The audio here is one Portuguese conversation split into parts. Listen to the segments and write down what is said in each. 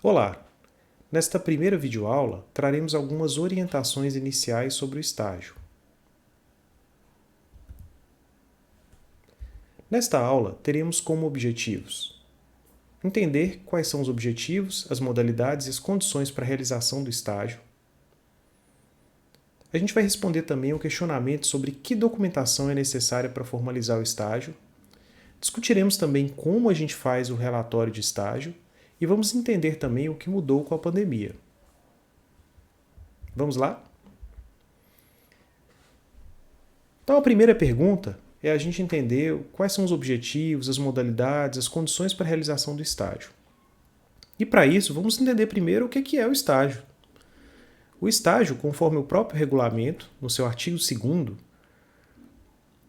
Olá! Nesta primeira videoaula, traremos algumas orientações iniciais sobre o estágio. Nesta aula, teremos como objetivos entender quais são os objetivos, as modalidades e as condições para a realização do estágio. A gente vai responder também um questionamento sobre que documentação é necessária para formalizar o estágio. Discutiremos também como a gente faz o relatório de estágio e vamos entender também o que mudou com a pandemia. Vamos lá? Então, a primeira pergunta é a gente entender quais são os objetivos, as modalidades, as condições para a realização do estágio. E para isso, vamos entender primeiro o que é o estágio. O estágio, conforme o próprio regulamento, no seu artigo 2º,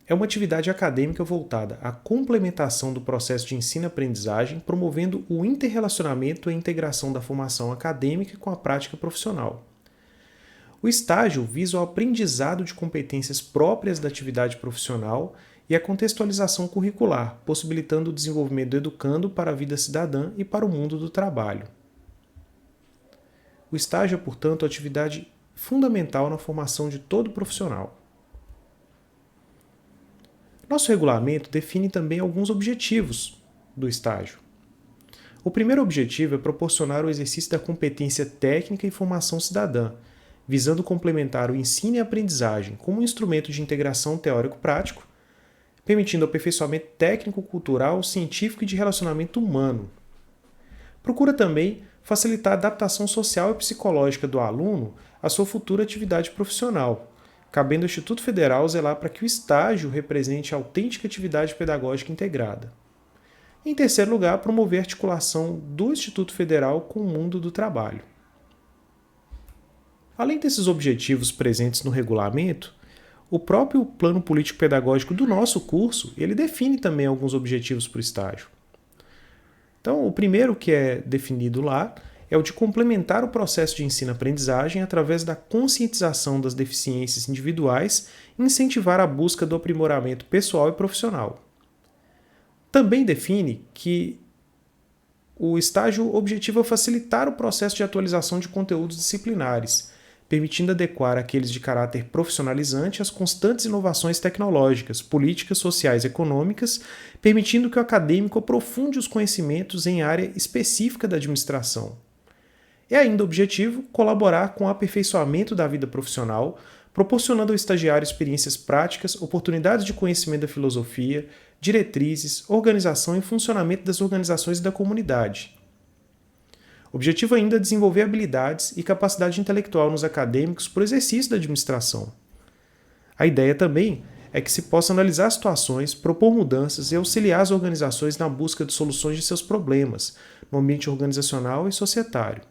é uma atividade acadêmica voltada à complementação do processo de ensino-aprendizagem, promovendo o interrelacionamento e a integração da formação acadêmica com a prática profissional. O estágio visa o aprendizado de competências próprias da atividade profissional e a contextualização curricular, possibilitando o desenvolvimento do educando para a vida cidadã e para o mundo do trabalho. O estágio é, portanto, atividade fundamental na formação de todo profissional. Nosso regulamento define também alguns objetivos do estágio. O primeiro objetivo é proporcionar o exercício da competência técnica e formação cidadã, visando complementar o ensino e a aprendizagem como um instrumento de integração teórico-prático, permitindo o aperfeiçoamento técnico-cultural, científico e de relacionamento humano. Procura também facilitar a adaptação social e psicológica do aluno à sua futura atividade profissional, cabendo ao Instituto Federal zelar para que o estágio represente a autêntica atividade pedagógica integrada. Em terceiro lugar, promover a articulação do Instituto Federal com o mundo do trabalho. Além desses objetivos presentes no regulamento, o próprio plano político-pedagógico do nosso curso, ele define também alguns objetivos para o estágio. Então, o primeiro que é definido lá é o de complementar o processo de ensino-aprendizagem através da conscientização das deficiências individuais e incentivar a busca do aprimoramento pessoal e profissional. Também define que o estágio objetiva facilitar o processo de atualização de conteúdos disciplinares, permitindo adequar aqueles de caráter profissionalizante às constantes inovações tecnológicas, políticas, sociais e econômicas, permitindo que o acadêmico aprofunde os conhecimentos em área específica da administração. É ainda objetivo colaborar com o aperfeiçoamento da vida profissional, proporcionando ao estagiário experiências práticas, oportunidades de conhecimento da filosofia, diretrizes, organização e funcionamento das organizações e da comunidade. Objetivo ainda é desenvolver habilidades e capacidade intelectual nos acadêmicos por exercício da administração. A ideia também é que se possa analisar situações, propor mudanças e auxiliar as organizações na busca de soluções de seus problemas, no ambiente organizacional e societário.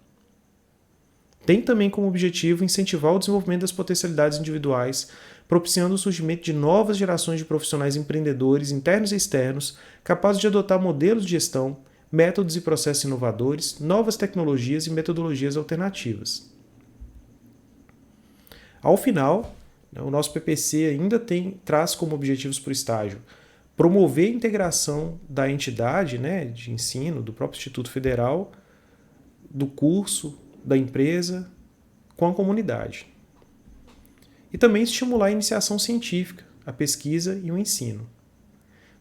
Tem também como objetivo incentivar o desenvolvimento das potencialidades individuais, propiciando o surgimento de novas gerações de profissionais empreendedores internos e externos, capazes de adotar modelos de gestão, métodos e processos inovadores, novas tecnologias e metodologias alternativas. Ao final, o nosso PPC ainda traz como objetivos para o estágio promover a integração da entidade de ensino, do próprio Instituto Federal, do curso, da empresa, com a comunidade. E também estimular a iniciação científica, a pesquisa e o ensino.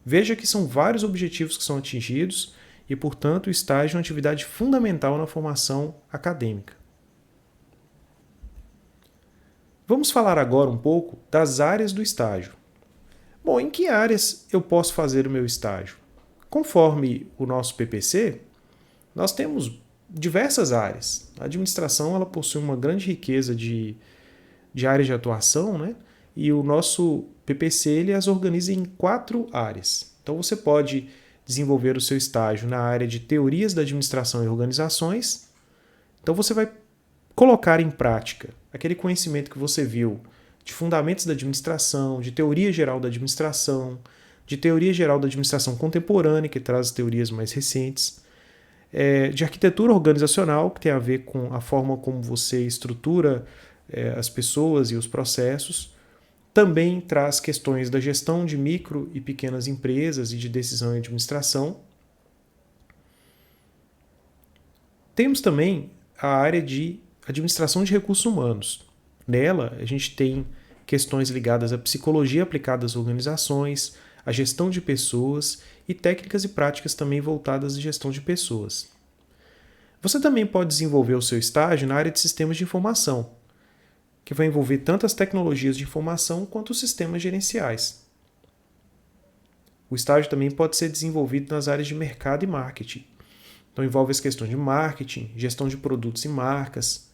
Veja que são vários objetivos que são atingidos e, portanto, o estágio é uma atividade fundamental na formação acadêmica. Vamos falar agora um pouco das áreas do estágio. Bom, em que áreas eu posso fazer o meu estágio? Conforme o nosso PPC, nós temos diversas áreas. A administração ela possui uma grande riqueza de áreas de atuação, e o nosso PPC ele as organiza em 4 áreas. Então você pode desenvolver o seu estágio na área de teorias da administração e organizações. Então você vai colocar em prática aquele conhecimento que você viu de fundamentos da administração, de teoria geral da administração, de teoria geral da administração contemporânea, que traz teorias mais recentes, de arquitetura organizacional, que tem a ver com a forma como você estrutura as pessoas e os processos. Também traz questões da gestão de micro e pequenas empresas e de decisão e administração. Temos também a área de administração de recursos humanos. Nela, a gente tem questões ligadas à psicologia aplicada às organizações, à gestão de pessoas e técnicas e práticas também voltadas à gestão de pessoas. Você também pode desenvolver o seu estágio na área de sistemas de informação, que vai envolver tanto as tecnologias de informação quanto os sistemas gerenciais. O estágio também pode ser desenvolvido nas áreas de mercado e marketing. Então envolve as questões de marketing, gestão de produtos e marcas,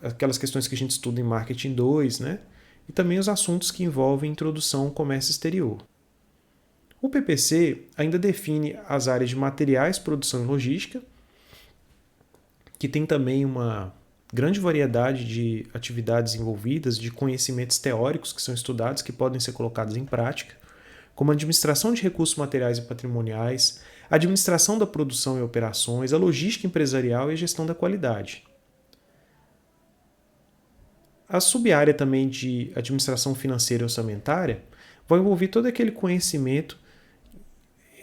aquelas questões que a gente estuda em Marketing 2, né? E também os assuntos que envolvem introdução ao comércio exterior. O PPC ainda define as áreas de materiais, produção e logística, que tem também uma grande variedade de atividades envolvidas, de conhecimentos teóricos que são estudados, que podem ser colocados em prática, como administração de recursos materiais e patrimoniais, administração da produção e operações, a logística empresarial e a gestão da qualidade. A sub-área também de administração financeira e orçamentária vai envolver todo aquele conhecimento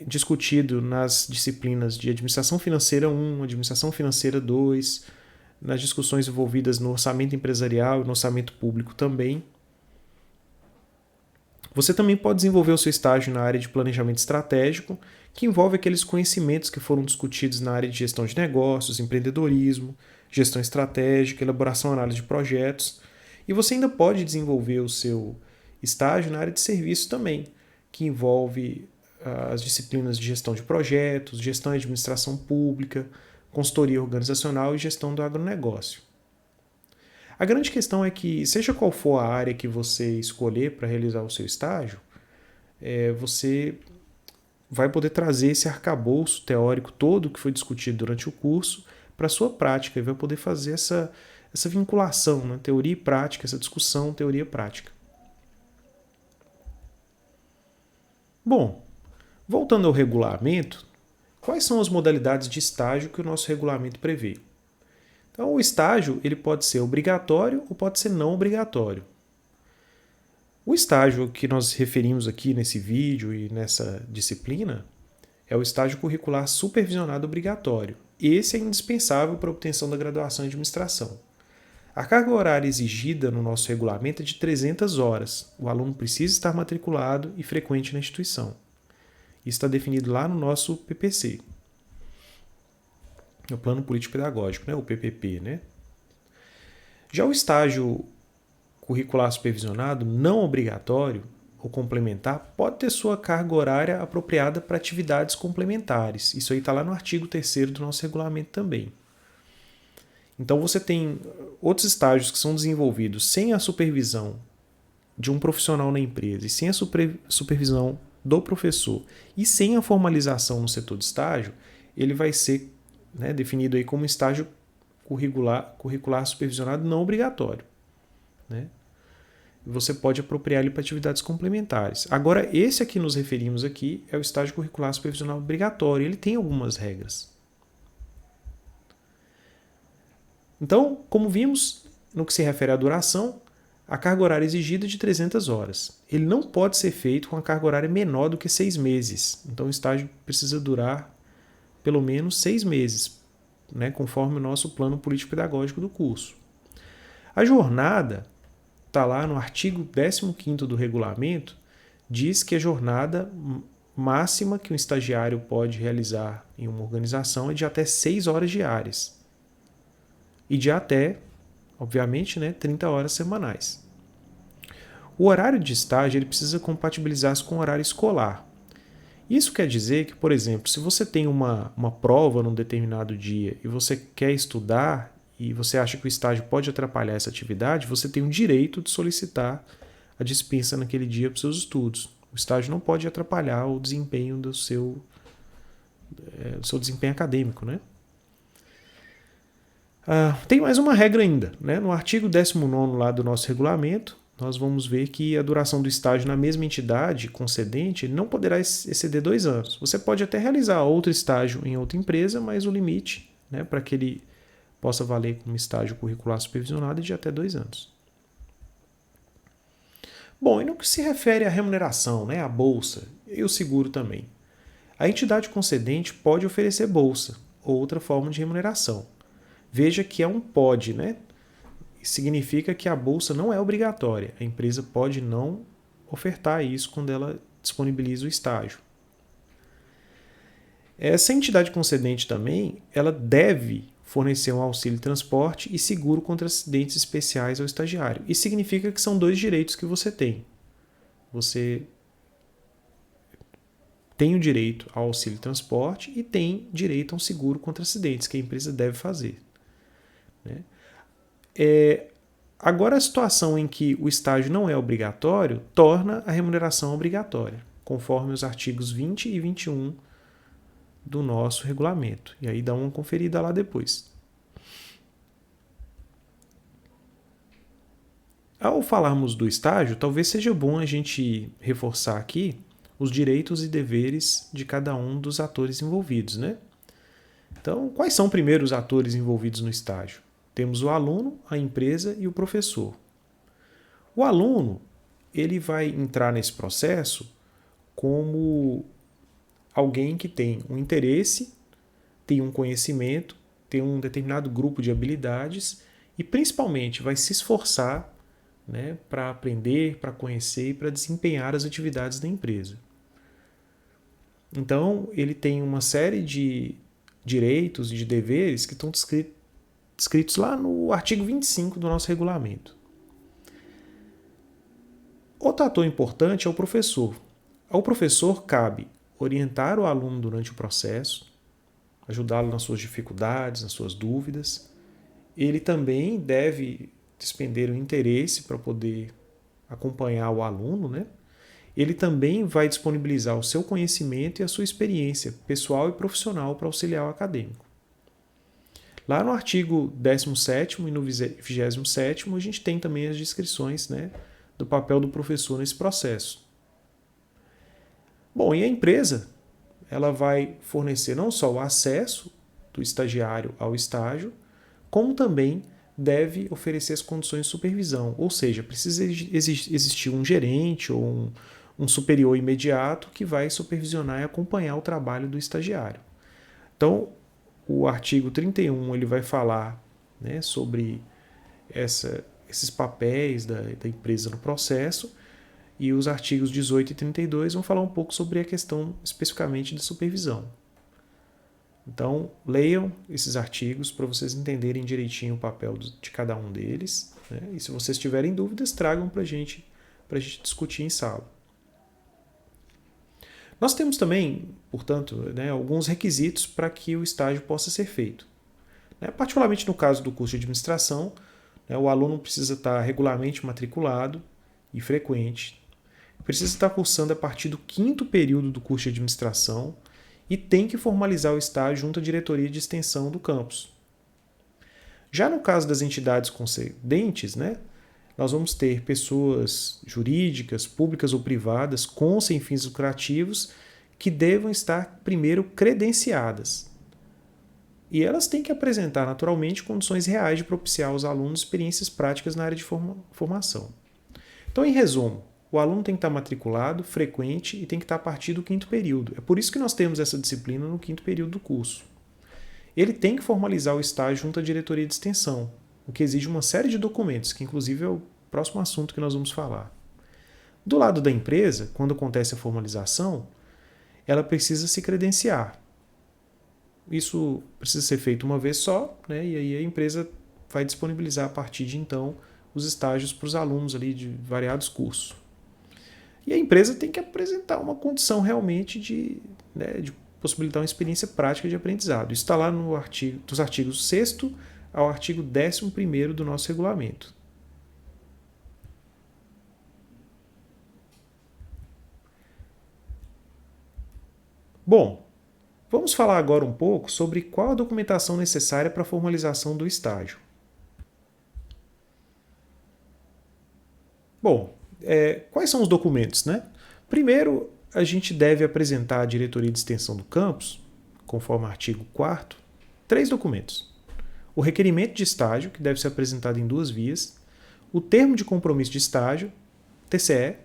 discutido nas disciplinas de administração financeira 1, administração financeira 2, nas discussões envolvidas no orçamento empresarial e no orçamento público também. Você também pode desenvolver o seu estágio na área de planejamento estratégico, que envolve aqueles conhecimentos que foram discutidos na área de gestão de negócios, empreendedorismo, gestão estratégica, elaboração e análise de projetos. E você ainda pode desenvolver o seu estágio na área de serviço também, que envolve as disciplinas de gestão de projetos, gestão e administração pública, consultoria organizacional e gestão do agronegócio. A grande questão é que, seja qual for a área que você escolher para realizar o seu estágio, você vai poder trazer esse arcabouço teórico todo que foi discutido durante o curso para a sua prática e vai poder fazer essa vinculação, né? Teoria e prática, essa discussão teoria e prática. Bom, voltando ao regulamento, quais são as modalidades de estágio que o nosso regulamento prevê? Então, o estágio ele pode ser obrigatório ou pode ser não obrigatório. O estágio que nós referimos aqui nesse vídeo e nessa disciplina é o estágio curricular supervisionado obrigatório. Esse é indispensável para a obtenção da graduação em administração. A carga horária exigida no nosso regulamento é de 300 horas. O aluno precisa estar matriculado e frequente na instituição. Isso está definido lá no nosso PPC. O Plano Político Pedagógico, né? O PPP. Né? Já o estágio curricular supervisionado não obrigatório ou complementar pode ter sua carga horária apropriada para atividades complementares. Isso aí está lá no artigo 3º do nosso regulamento também. Então você tem outros estágios que são desenvolvidos sem a supervisão de um profissional na empresa e sem a supervisão do professor e sem a formalização no setor de estágio, ele vai ser, né, definido aí como estágio curricular supervisionado não obrigatório. Né? Você pode apropriar ele para atividades complementares. Agora, esse a que nos referimos aqui é o estágio curricular supervisional obrigatório. Ele tem algumas regras. Então, como vimos, no que se refere à duração, a carga horária exigida é de 300 horas. Ele não pode ser feito com a carga horária menor do que 6 meses. Então, o estágio precisa durar pelo menos 6 meses, né, conforme o nosso plano político-pedagógico do curso. A jornada está lá no artigo 15º do regulamento, diz que a jornada máxima que um estagiário pode realizar em uma organização é de até 6 horas diárias. E de até, obviamente, 30 horas semanais. O horário de estágio ele precisa compatibilizar-se com o horário escolar. Isso quer dizer que, por exemplo, se você tem uma prova num determinado dia e você quer estudar e você acha que o estágio pode atrapalhar essa atividade, você tem o direito de solicitar a dispensa naquele dia para os seus estudos. O estágio não pode atrapalhar o desempenho do seu desempenho acadêmico, né? Tem mais uma regra ainda. Né? No artigo 19º lá do nosso regulamento, nós vamos ver que a duração do estágio na mesma entidade concedente não poderá exceder 2 anos. Você pode até realizar outro estágio em outra empresa, mas o limite, né, para que ele possa valer como estágio curricular supervisionado é de até 2 anos. Bom, e no que se refere à remuneração, né, à bolsa e o seguro também, a entidade concedente pode oferecer bolsa outra forma de remuneração. Veja que é um pode, né? Significa que a bolsa não é obrigatória. A empresa pode não ofertar isso quando ela disponibiliza o estágio. Essa entidade concedente também, ela deve fornecer um auxílio transporte e seguro contra acidentes especiais ao estagiário. Isso significa que são 2 direitos que você tem. Você tem o direito ao auxílio transporte e tem direito a um seguro contra acidentes, que a empresa deve fazer. Né? Agora, a situação em que o estágio não é obrigatório torna a remuneração obrigatória, conforme os artigos 20 e 21 do nosso regulamento. E aí dá uma conferida lá depois. Ao falarmos do estágio, talvez seja bom a gente reforçar aqui os direitos e deveres de cada um dos atores envolvidos, né? Então, quais são primeiro os atores envolvidos no estágio? Temos o aluno, a empresa e o professor. O aluno, ele vai entrar nesse processo como alguém que tem um interesse, tem um conhecimento, tem um determinado grupo de habilidades e principalmente vai se esforçar, né, para aprender, para conhecer e para desempenhar as atividades da empresa. Então, ele tem uma série de direitos e de deveres que estão descritos lá no artigo 25 do nosso regulamento. Outro ator importante é o professor. Ao professor cabe orientar o aluno durante o processo, ajudá-lo nas suas dificuldades, nas suas dúvidas. Ele também deve despender o interesse para poder acompanhar o aluno, né? Ele também vai disponibilizar o seu conhecimento e a sua experiência pessoal e profissional para auxiliar o acadêmico. Lá no artigo 17º e no 27º, a gente tem também as descrições, né, do papel do professor nesse processo. Bom, e a empresa, ela vai fornecer não só o acesso do estagiário ao estágio, como também deve oferecer as condições de supervisão, ou seja, precisa existir um gerente ou um superior imediato que vai supervisionar e acompanhar o trabalho do estagiário. Então, o artigo 31 ele vai falar, né, sobre esses papéis da empresa no processo, e os artigos 18 e 32 vão falar um pouco sobre a questão especificamente de supervisão. Então, leiam esses artigos para vocês entenderem direitinho o papel de cada um deles, né? E se vocês tiverem dúvidas, tragam para a gente discutir em sala. Nós temos também, portanto, né, alguns requisitos para que o estágio possa ser feito. Particularmente no caso do curso de administração, né, o aluno precisa estar regularmente matriculado e frequente, precisa estar cursando a partir do 5º período do curso de administração e tem que formalizar o estágio junto à diretoria de extensão do campus. Já no caso das entidades concedentes, né, nós vamos ter pessoas jurídicas, públicas ou privadas, com ou sem fins lucrativos, que devam estar primeiro credenciadas. E elas têm que apresentar naturalmente condições reais de propiciar aos alunos experiências práticas na área de formação. Então, em resumo, o aluno tem que estar matriculado, frequente e tem que estar a partir do 5º período. É por isso que nós temos essa disciplina no 5º período do curso. Ele tem que formalizar o estágio junto à diretoria de extensão, o que exige uma série de documentos, que inclusive é o próximo assunto que nós vamos falar. Do lado da empresa, quando acontece a formalização, ela precisa se credenciar. Isso precisa ser feito uma vez só, né? E aí a empresa vai disponibilizar a partir de então os estágios para os alunos ali de variados cursos. E a empresa tem que apresentar uma condição realmente de possibilitar uma experiência prática de aprendizado. Isso está lá dos artigos 6º ao artigo 11º do nosso regulamento. Bom, vamos falar agora um pouco sobre qual a documentação necessária para a formalização do estágio. Bom, quais são os documentos, né? Primeiro, a gente deve apresentar à diretoria de extensão do campus, conforme o artigo 4º, 3 documentos. O requerimento de estágio, que deve ser apresentado em 2 vias, o termo de compromisso de estágio, TCE,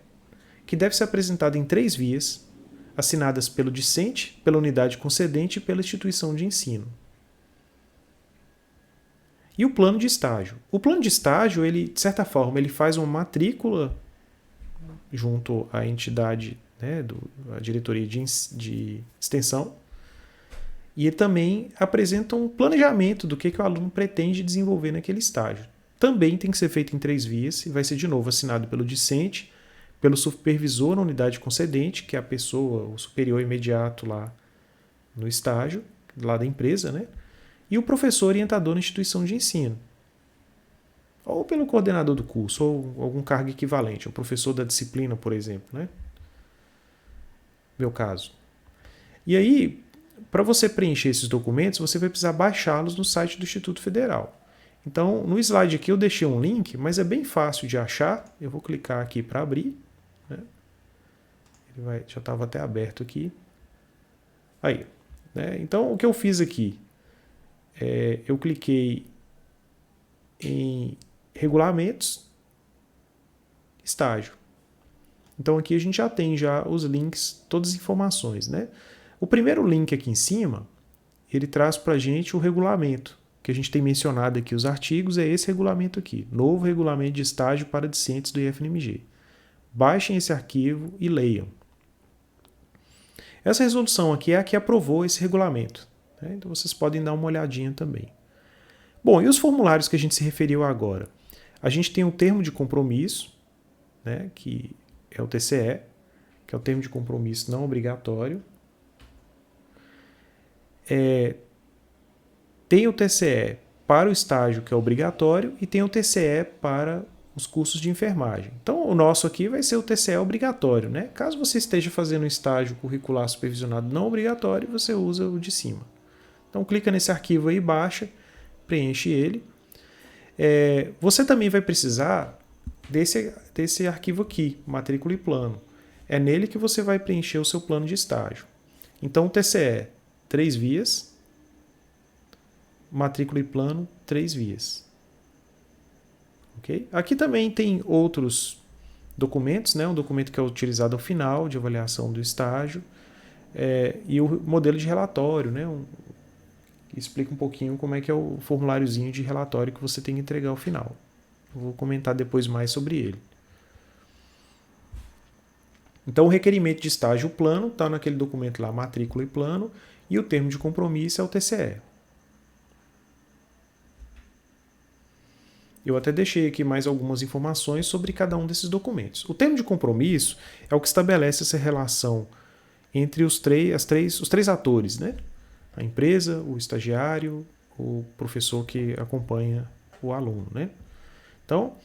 que deve ser apresentado em 3 vias, assinadas pelo discente, pela unidade concedente e pela instituição de ensino. E o plano de estágio. O plano de estágio, ele, de certa forma, ele faz uma matrícula junto à entidade, né, a diretoria de extensão, e ele também apresenta um planejamento do que o aluno pretende desenvolver naquele estágio. Também tem que ser feito em 3 vias e vai ser de novo assinado pelo discente, pelo supervisor na unidade concedente, que é a pessoa, o superior imediato lá no estágio, lá da empresa, né? E o professor orientador na instituição de ensino. Ou pelo coordenador do curso, ou algum cargo equivalente, o professor da disciplina, por exemplo, né? Meu caso. E aí, para você preencher esses documentos, você vai precisar baixá-los no site do Instituto Federal. Então, no slide aqui eu deixei um link, mas é bem fácil de achar. Eu vou clicar aqui para abrir. Né? Ele já estava até aberto aqui. Aí. Né? Então, o que eu fiz aqui? Eu cliquei em regulamentos, estágio. Então, aqui a gente já tem os links, todas as informações. Né? O primeiro link aqui em cima, ele traz para a gente o regulamento, que a gente tem mencionado aqui os artigos, é esse regulamento aqui, novo regulamento de estágio para discentes do IFNMG. Baixem esse arquivo e leiam. Essa resolução aqui é a que aprovou esse regulamento, né? Então vocês podem dar uma olhadinha também. Bom, e os formulários que a gente se referiu agora? A gente tem um termo de compromisso, né, que é o TCE, que é o termo de compromisso não obrigatório. Tem o TCE para o estágio, que é obrigatório, e tem o TCE para os cursos de enfermagem. Então, o nosso aqui vai ser o TCE obrigatório, né? Caso você esteja fazendo um estágio curricular supervisionado não obrigatório, você usa o de cima. Então, clica nesse arquivo aí, baixa, preenche ele. Você também vai precisar desse arquivo aqui, matrícula e plano. É nele que você vai preencher o seu plano de estágio. Então, o TCE, 3 vias. Matrícula e plano, 3 vias. Okay? Aqui também tem outros documentos, né? Um documento que é utilizado ao final de avaliação do estágio, e o modelo de relatório, né? Que explica um pouquinho como é que é o formuláriozinho de relatório que você tem que entregar ao final. Eu vou comentar depois mais sobre ele. Então, o requerimento de estágio plano está naquele documento lá, matrícula e plano, e o termo de compromisso é o TCE. Eu até deixei aqui mais algumas informações sobre cada um desses documentos. O termo de compromisso é o que estabelece essa relação entre os três atores, né? A empresa, o estagiário, o professor que acompanha o aluno, né? Então,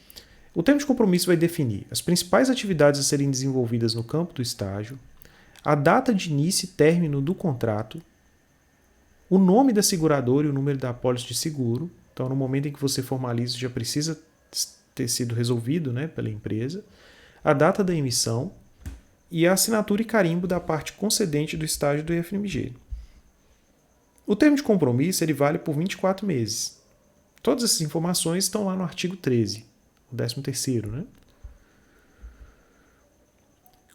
o termo de compromisso vai definir as principais atividades a serem desenvolvidas no campo do estágio, a data de início e término do contrato, o nome da seguradora e o número da apólice de seguro. Então, no momento em que você formaliza, já precisa ter sido resolvido, né, pela empresa, a data da emissão e a assinatura e carimbo da parte concedente do estágio do IFNMG. O termo de compromisso ele vale por 24 meses. Todas essas informações estão lá no artigo 13, o 13º. Né?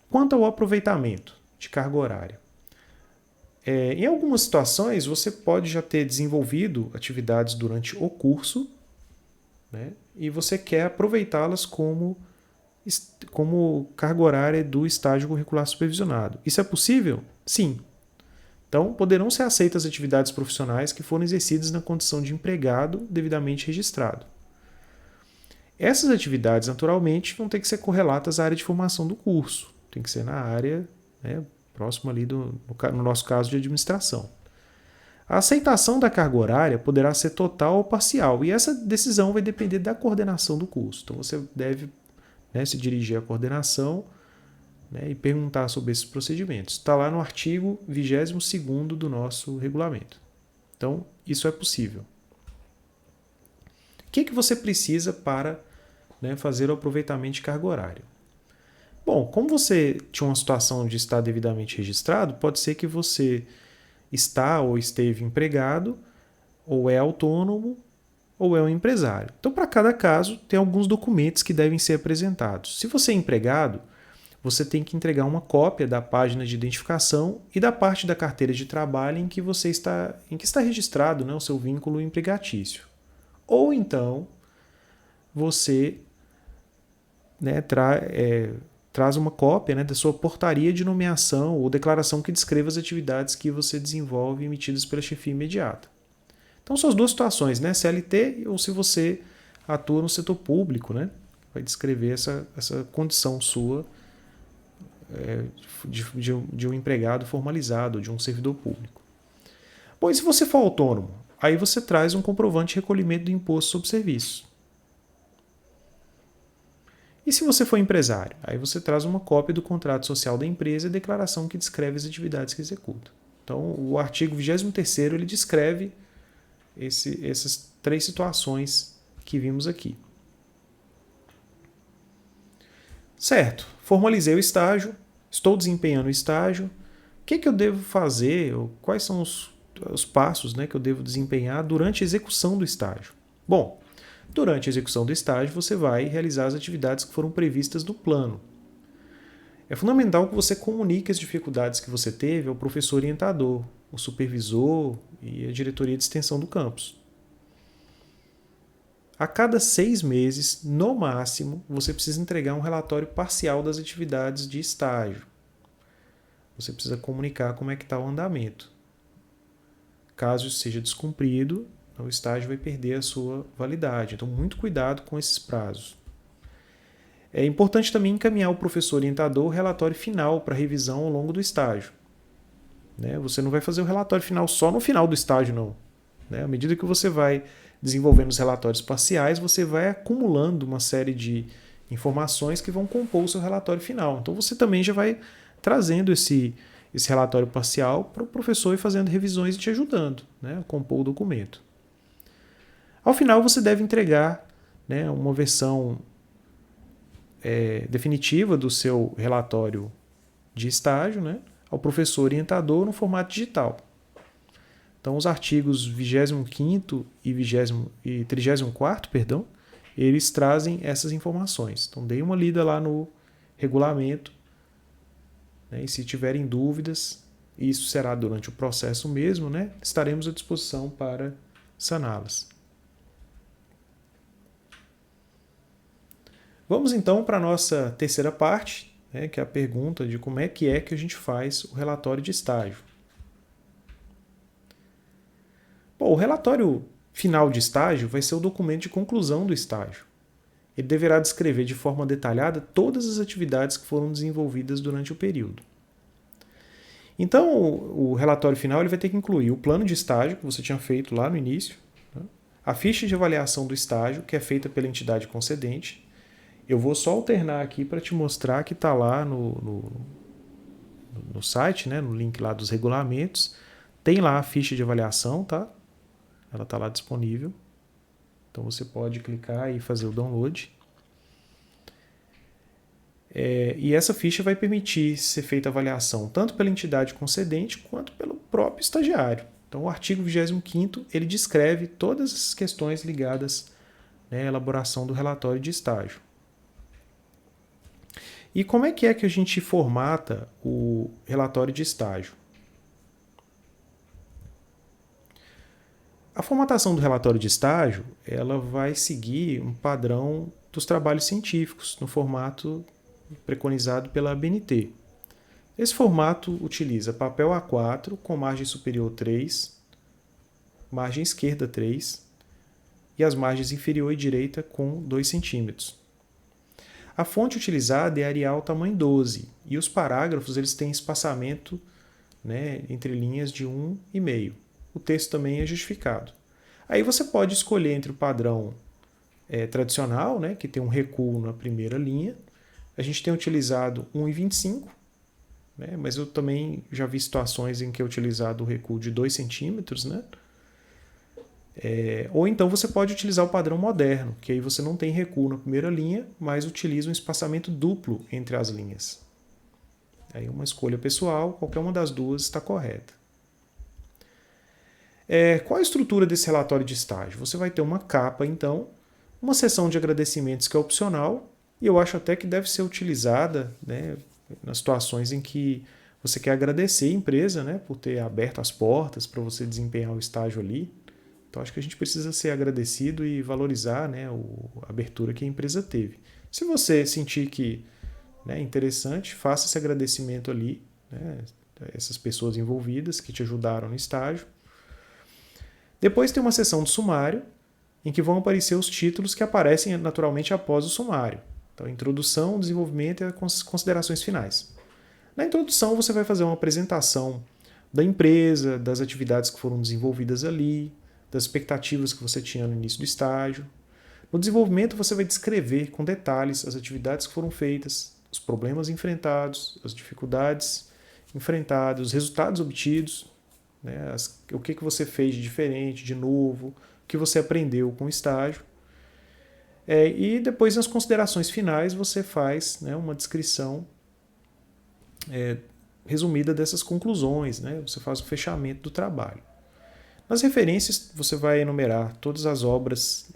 Quanto ao aproveitamento de carga horária. Em algumas situações, você pode já ter desenvolvido atividades durante o curso, né, e você quer aproveitá-las como carga horária do estágio curricular supervisionado. Isso é possível? Sim. Então, poderão ser aceitas atividades profissionais que forem exercidas na condição de empregado devidamente registrado. Essas atividades, naturalmente, vão ter que ser correlatas à área de formação do curso. Tem que ser na área, né, próximo ali no nosso caso de administração. A aceitação da carga horária poderá ser total ou parcial, e essa decisão vai depender da coordenação do curso. Então você deve, né, se dirigir à coordenação, né, e perguntar sobre esses procedimentos. Está lá no artigo 22º do nosso regulamento. Então, isso é possível. O que você precisa para, né, fazer o aproveitamento de carga horária? Bom, como você tinha uma situação de estar devidamente registrado, pode ser que você está ou esteve empregado, ou é autônomo, ou é um empresário. Então, para cada caso, tem alguns documentos que devem ser apresentados. Se você é empregado, você tem que entregar uma cópia da página de identificação e da parte da carteira de trabalho em que está registrado, né, o seu vínculo empregatício. ou então você, né, traz uma cópia, né, da sua portaria de nomeação ou declaração que descreva as atividades que você desenvolve emitidas pela chefia imediata. Então são as duas situações, né, CLT ou se você atua no setor público, né, vai descrever essa condição sua de um empregado formalizado, de um servidor público. Bom, e se você for autônomo? Aí você traz um comprovante de recolhimento do imposto sobre serviço. E se você for empresário? Aí você traz uma cópia do contrato social da empresa e a declaração que descreve as atividades que executa. Então, o artigo 23º ele descreve essas três situações que vimos aqui. Certo, formalizei o estágio, estou desempenhando o estágio. O que eu devo fazer? Quais são os passos, né, que eu devo desempenhar durante a execução do estágio? Bom, durante a execução do estágio, você vai realizar as atividades que foram previstas no plano. É fundamental que você comunique as dificuldades que você teve ao professor orientador, o supervisor e a diretoria de extensão do campus. A cada 6 meses, no máximo, você precisa entregar um relatório parcial das atividades de estágio. Você precisa comunicar como é que está o andamento. Caso isso seja descumprido, o estágio vai perder a sua validade. Então, muito cuidado com esses prazos. É importante também encaminhar ao professor orientador o relatório final para revisão ao longo do estágio. Você não vai fazer o relatório final só no final do estágio, não. À medida que você vai desenvolvendo os relatórios parciais, você vai acumulando uma série de informações que vão compor o seu relatório final. Então você também já vai trazendo esse relatório parcial para o professor e fazendo revisões e te ajudando, a compor o documento. Ao final você deve entregar, uma versão definitiva do seu relatório de estágio, ao professor orientador no formato digital. Então, os artigos 25º e 34º, eles trazem essas informações. Então, dê uma lida lá no regulamento, e se tiverem dúvidas, isso será durante o processo mesmo, estaremos à disposição para saná-las. Vamos então para a nossa terceira parte, que é a pergunta de como é que a gente faz o relatório de estágio. Bom, o relatório final de estágio vai ser o documento de conclusão do estágio. Ele deverá descrever de forma detalhada todas as atividades que foram desenvolvidas durante o período. Então, o relatório final ele vai ter que incluir o plano de estágio que você tinha feito lá no início, a ficha de avaliação do estágio, que é feita pela entidade concedente. Eu vou só alternar aqui para te mostrar que está lá no site, no link lá dos regulamentos. Tem lá a ficha de avaliação, tá? Ela está lá disponível. Então você pode clicar e fazer o download. E essa ficha vai permitir ser feita a avaliação tanto pela entidade concedente quanto pelo próprio estagiário. Então o artigo 25º ele descreve todas as questões ligadas à elaboração do relatório de estágio. E como é que a gente formata o relatório de estágio? A formatação do relatório de estágio ela vai seguir um padrão dos trabalhos científicos, no formato preconizado pela ABNT. Esse formato utiliza papel A4 com margem superior 3, margem esquerda 3 e as margens inferior e direita com 2 centímetros. A fonte utilizada é Arial tamanho 12 e os parágrafos eles têm espaçamento entre linhas de 1,5. O texto também é justificado. Aí você pode escolher entre o padrão tradicional, que tem um recuo na primeira linha. A gente tem utilizado 1,25, mas eu também já vi situações em que é utilizado o recuo de 2 centímetros. Ou então você pode utilizar o padrão moderno, que aí você não tem recuo na primeira linha, mas utiliza um espaçamento duplo entre as linhas. Aí uma escolha pessoal, qualquer uma das duas está correta. Qual a estrutura desse relatório de estágio? Você vai ter uma capa, então, uma seção de agradecimentos que é opcional, e eu acho até que deve ser utilizada nas situações em que você quer agradecer a empresa por ter aberto as portas para você desempenhar o estágio ali. Então, acho que a gente precisa ser agradecido e valorizar, né, a abertura que a empresa teve. Se você sentir que, né, é interessante, faça esse agradecimento ali, né, essas pessoas envolvidas que te ajudaram no estágio. Depois tem uma seção de sumário, em que vão aparecer os títulos que aparecem naturalmente após o sumário. Então, introdução, desenvolvimento e as considerações finais. Na introdução, você vai fazer uma apresentação da empresa, das atividades que foram desenvolvidas ali, das expectativas que você tinha no início do estágio. No desenvolvimento, você vai descrever com detalhes as atividades que foram feitas, os problemas enfrentados, as dificuldades enfrentadas, os resultados obtidos, né, o que você fez de diferente, de novo, o que você aprendeu com o estágio. E depois, nas considerações finais, você faz, né, uma descrição resumida dessas conclusões, né? Você faz o fechamento do trabalho. Nas referências, você vai enumerar todas as obras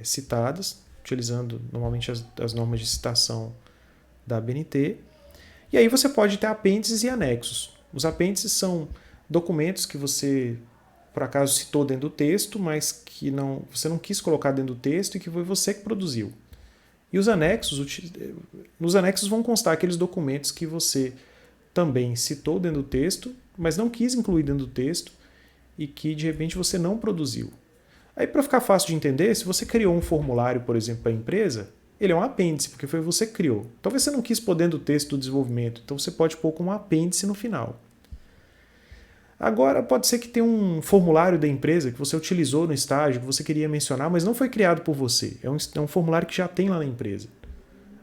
citadas, utilizando normalmente as normas de citação da ABNT. E aí você pode ter apêndices e anexos. Os apêndices são documentos que você, por acaso, citou dentro do texto, mas que você não quis colocar dentro do texto e que foi você que produziu. E os anexos, nos anexos vão constar aqueles documentos que você também citou dentro do texto, mas não quis incluir dentro do texto e que de repente você não produziu. Aí, para ficar fácil de entender, se você criou um formulário, por exemplo, para a empresa, ele é um apêndice, porque foi você que criou. Talvez você não quis pôr dentro do texto do desenvolvimento, então você pode pôr como um apêndice no final. Agora, pode ser que tenha um formulário da empresa que você utilizou no estágio, que você queria mencionar, mas não foi criado por você. É um formulário que já tem lá na empresa.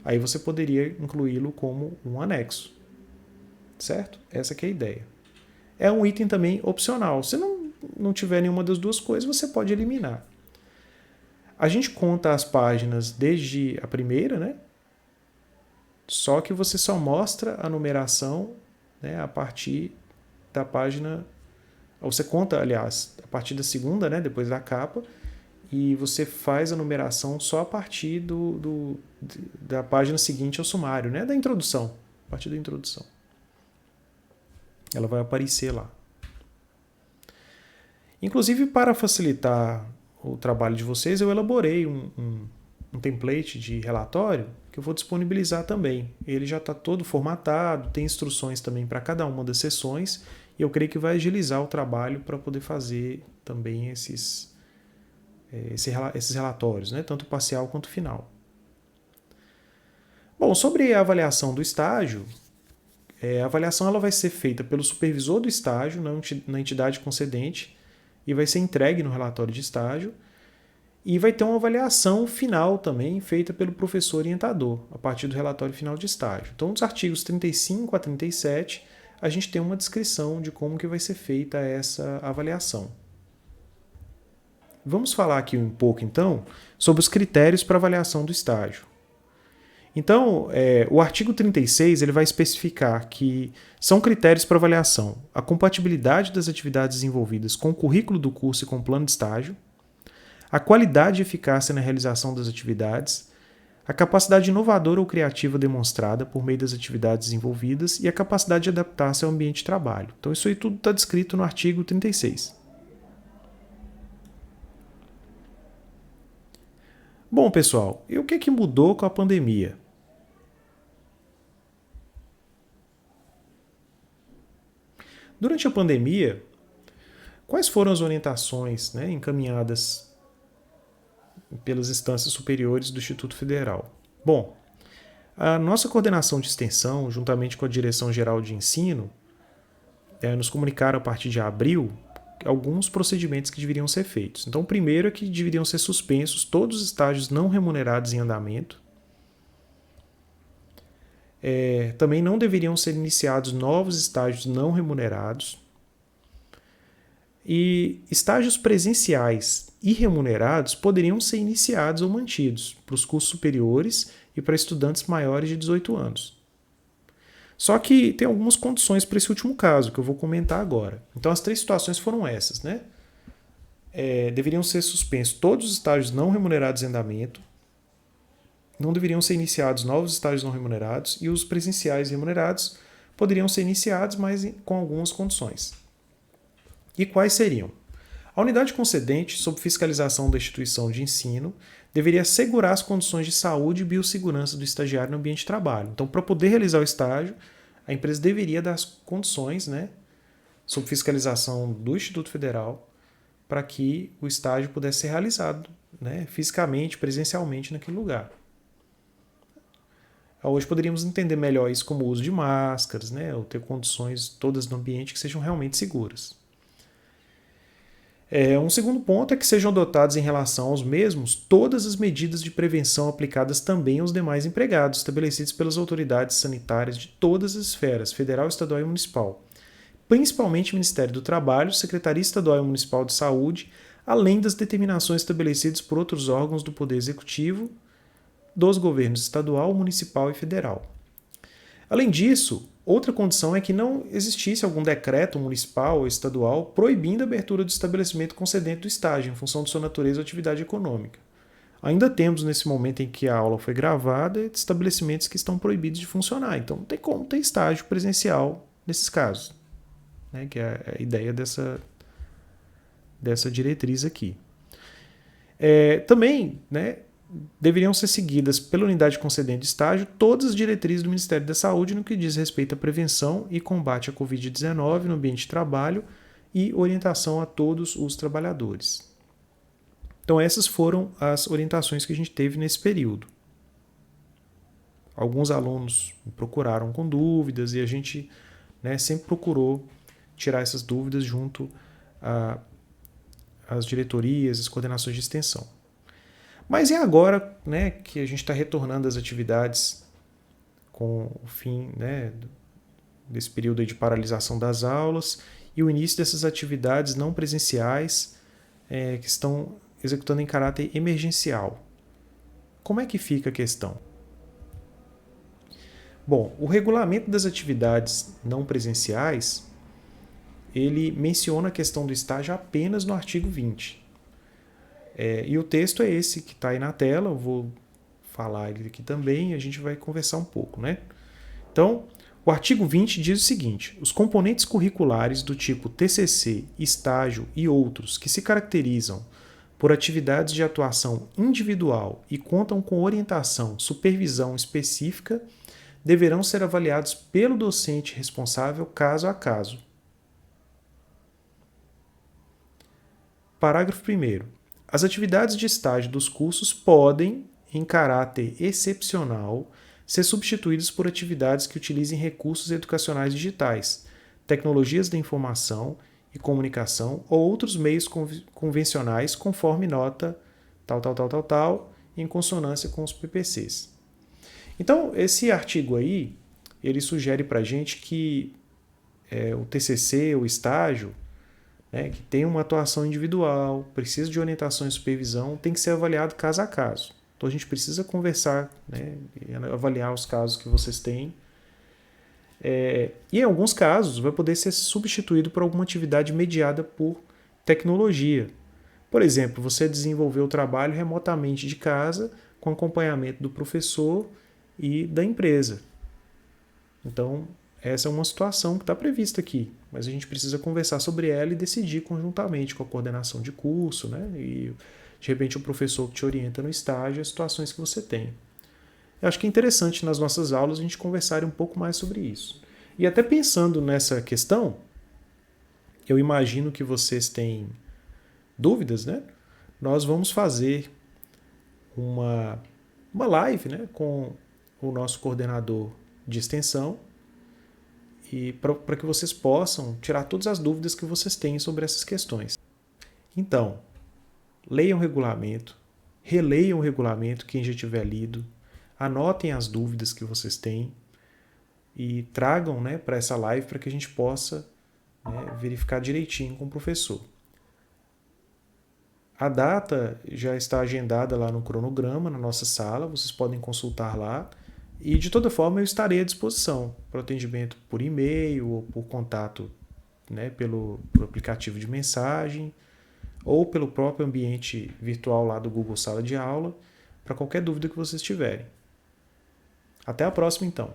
Aí você poderia incluí-lo como um anexo. Certo? Essa que é a ideia. É um item também opcional. Se não tiver nenhuma das duas coisas, você pode eliminar. A gente conta as páginas desde a primeira, né? Só que você só mostra a numeração, né, a partir da página. Você conta, aliás, a partir da segunda, né, depois da capa, e você faz a numeração só a partir da página seguinte ao sumário, né, da introdução. A partir da introdução. Ela vai aparecer lá. Inclusive, para facilitar o trabalho de vocês, eu elaborei um template de relatório que eu vou disponibilizar também. Ele já está todo formatado, tem instruções também para cada uma das sessões, e eu creio que vai agilizar o trabalho para poder fazer também esses relatórios, né? Tanto parcial quanto final. Bom, sobre a avaliação do estágio, a avaliação ela vai ser feita pelo supervisor do estágio na entidade concedente e vai ser entregue no relatório de estágio, e vai ter uma avaliação final também feita pelo professor orientador a partir do relatório final de estágio. Então, dos artigos 35 a 37, a gente tem uma descrição de como que vai ser feita essa avaliação. Vamos falar aqui um pouco, então, sobre os critérios para avaliação do estágio. Então, o artigo 36 ele vai especificar que são critérios para avaliação a compatibilidade das atividades desenvolvidas com o currículo do curso e com o plano de estágio, a qualidade e eficácia na realização das atividades, a capacidade inovadora ou criativa demonstrada por meio das atividades desenvolvidas e a capacidade de adaptar-se ao ambiente de trabalho. Então, isso aí tudo está descrito no artigo 36. Bom, pessoal, e o que mudou com a pandemia? Durante a pandemia, quais foram as orientações, né, encaminhadas pelas instâncias superiores do Instituto Federal? Bom, a nossa coordenação de extensão, juntamente com a Direção-Geral de Ensino, nos comunicaram a partir de abril alguns procedimentos que deveriam ser feitos. Então, o primeiro é que deveriam ser suspensos todos os estágios não remunerados em andamento. Também não deveriam ser iniciados novos estágios não remunerados. E estágios presenciais e remunerados poderiam ser iniciados ou mantidos para os cursos superiores e para estudantes maiores de 18 anos. Só que tem algumas condições para esse último caso, que eu vou comentar agora. Então, as 3 situações foram essas, né? Deveriam ser suspensos todos os estágios não remunerados em andamento, não deveriam ser iniciados novos estágios não remunerados, e os presenciais remunerados poderiam ser iniciados, mas com algumas condições. E quais seriam? A unidade concedente, sob fiscalização da instituição de ensino, deveria assegurar as condições de saúde e biossegurança do estagiário no ambiente de trabalho. Então, para poder realizar o estágio, a empresa deveria dar as condições, né, sob fiscalização do Instituto Federal, para que o estágio pudesse ser realizado, né, fisicamente, presencialmente naquele lugar. Hoje poderíamos entender melhor isso como o uso de máscaras, né, ou ter condições todas no ambiente que sejam realmente seguras. Um segundo ponto é que sejam adotadas em relação aos mesmos todas as medidas de prevenção aplicadas também aos demais empregados, estabelecidas pelas autoridades sanitárias de todas as esferas, federal, estadual e municipal, principalmente o Ministério do Trabalho, Secretaria Estadual e Municipal de Saúde, além das determinações estabelecidas por outros órgãos do Poder Executivo, dos governos estadual, municipal e federal. Além disso, outra condição é que não existisse algum decreto municipal ou estadual proibindo a abertura do estabelecimento concedente do estágio, em função de sua natureza ou atividade econômica. Ainda temos, nesse momento em que a aula foi gravada, estabelecimentos que estão proibidos de funcionar. Então, não tem como ter estágio presencial nesses casos, né, que é a ideia dessa diretriz aqui. Também, né, deveriam ser seguidas pela unidade concedente de estágio todas as diretrizes do Ministério da Saúde no que diz respeito à prevenção e combate à Covid-19 no ambiente de trabalho e orientação a todos os trabalhadores. Então essas foram as orientações que a gente teve nesse período. Alguns alunos me procuraram com dúvidas e a gente, né, sempre procurou tirar essas dúvidas junto às diretorias, às coordenações de extensão. Mas e agora, né, que a gente está retornando às atividades com o fim, né, desse período aí de paralisação das aulas e o início dessas atividades não presenciais que estão executando em caráter emergencial? Como é que fica a questão? Bom, o regulamento das atividades não presenciais, ele menciona a questão do estágio apenas no artigo 20. E o texto é esse que está aí na tela, eu vou falar ele aqui também e a gente vai conversar um pouco, né? Então, o artigo 20 diz o seguinte: os componentes curriculares do tipo TCC, estágio e outros que se caracterizam por atividades de atuação individual e contam com orientação, supervisão específica, deverão ser avaliados pelo docente responsável caso a caso. Parágrafo 1º. As atividades de estágio dos cursos podem, em caráter excepcional, ser substituídas por atividades que utilizem recursos educacionais digitais, tecnologias da informação e comunicação ou outros meios convencionais, conforme nota tal, em consonância com os PPCs. Então, esse artigo aí, ele sugere para a gente que o TCC, o estágio, né, que tem uma atuação individual, precisa de orientação e supervisão, tem que ser avaliado caso a caso. Então a gente precisa conversar, né, e avaliar os casos que vocês têm. E em alguns casos vai poder ser substituído por alguma atividade mediada por tecnologia. Por exemplo, você desenvolveu o trabalho remotamente de casa com acompanhamento do professor e da empresa. Então, essa é uma situação que está prevista aqui, mas a gente precisa conversar sobre ela e decidir conjuntamente com a coordenação de curso, né? E de repente o professor que te orienta no estágio, as situações que você tem. Eu acho que é interessante nas nossas aulas a gente conversar um pouco mais sobre isso. E até pensando nessa questão, eu imagino que vocês têm dúvidas, né? Nós vamos fazer uma live, né, com o nosso coordenador de extensão, e para que vocês possam tirar todas as dúvidas que vocês têm sobre essas questões. Então, leiam o regulamento, releiam o regulamento, quem já tiver lido, anotem as dúvidas que vocês têm e tragam, né, para essa live para que a gente possa, né, verificar direitinho com o professor. A data já está agendada lá no cronograma, na nossa sala, vocês podem consultar lá. E, de toda forma, eu estarei à disposição para o atendimento por e-mail ou por contato, né, pelo aplicativo de mensagem ou pelo próprio ambiente virtual lá do Google Sala de Aula, para qualquer dúvida que vocês tiverem. Até a próxima, então.